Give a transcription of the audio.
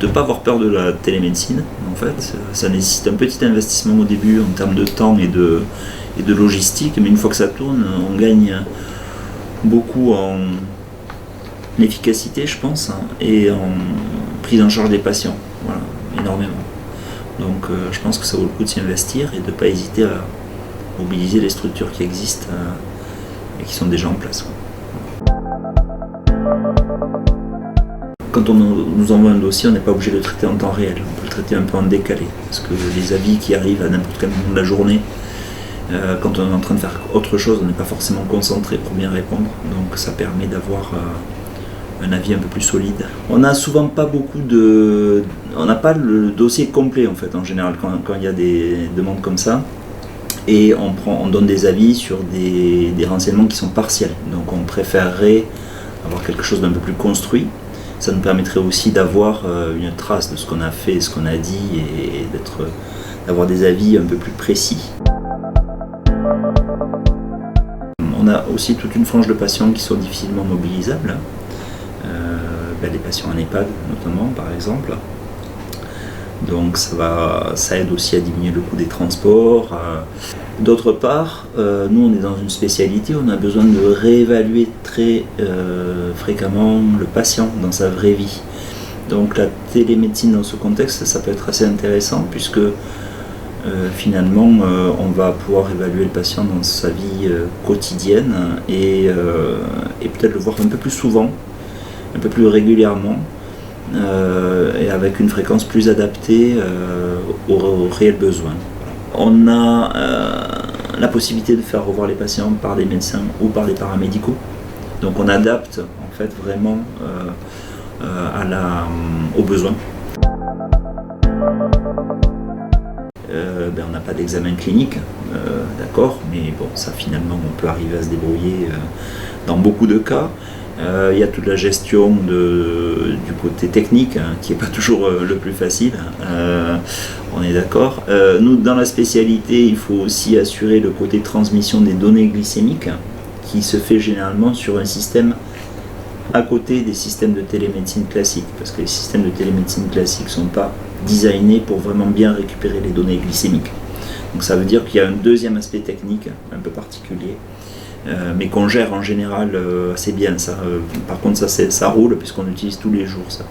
de ne pas avoir peur de la télémédecine. En fait, ça nécessite un petit investissement au début en termes de temps et de logistique, mais une fois que ça tourne, on gagne beaucoup en efficacité, je pense, et en prise en charge des patients, voilà, énormément. Donc je pense que ça vaut le coup de s'y investir et de ne pas hésiter à mobiliser les structures qui existent et qui sont déjà en place. Quand on nous envoie un dossier, on n'est pas obligé de le traiter en temps réel, on peut le traiter un peu en décalé, parce que les avis qui arrivent à n'importe quel moment de la journée, quand on est en train de faire autre chose, on n'est pas forcément concentré pour bien répondre, donc ça permet d'avoir un avis un peu plus solide. On n'a souvent pas on n'a pas le dossier complet en fait en général quand il y a des demandes comme ça, et on donne des avis sur des renseignements qui sont partiels, donc on préférerait avoir quelque chose d'un peu plus construit. Ça nous permettrait aussi d'avoir une trace de ce qu'on a fait, ce qu'on a dit, et d'avoir des avis un peu plus précis. On a aussi toute une frange de patients qui sont difficilement mobilisables, les patients en EHPAD notamment par exemple. Donc ça aide aussi à diminuer le coût des transports. D'autre part, nous on est dans une spécialité, on a besoin de réévaluer très fréquemment le patient dans sa vraie vie. Donc la télémédecine dans ce contexte, ça peut être assez intéressant puisque finalement on va pouvoir évaluer le patient dans sa vie quotidienne et peut-être le voir un peu plus souvent, un peu plus régulièrement. Et avec une fréquence plus adaptée aux réels besoins. On a la possibilité de faire revoir les patients par des médecins ou par des paramédicaux. Donc on adapte en fait vraiment aux besoins. On n'a pas d'examen clinique, d'accord, mais bon, ça finalement on peut arriver à se débrouiller dans beaucoup de cas. Il y a toute la gestion du côté technique qui n'est pas toujours le plus facile, on est d'accord. Nous, dans la spécialité, il faut aussi assurer le côté transmission des données glycémiques qui se fait généralement sur un système à côté des systèmes de télémédecine classiques, parce que les systèmes de télémédecine classiques ne sont pas designés pour vraiment bien récupérer les données glycémiques. Donc ça veut dire qu'il y a un deuxième aspect technique un peu particulier. Mais qu'on gère en général assez bien. Ça, par contre, ça roule puisqu'on l'utilise tous les jours. Ça.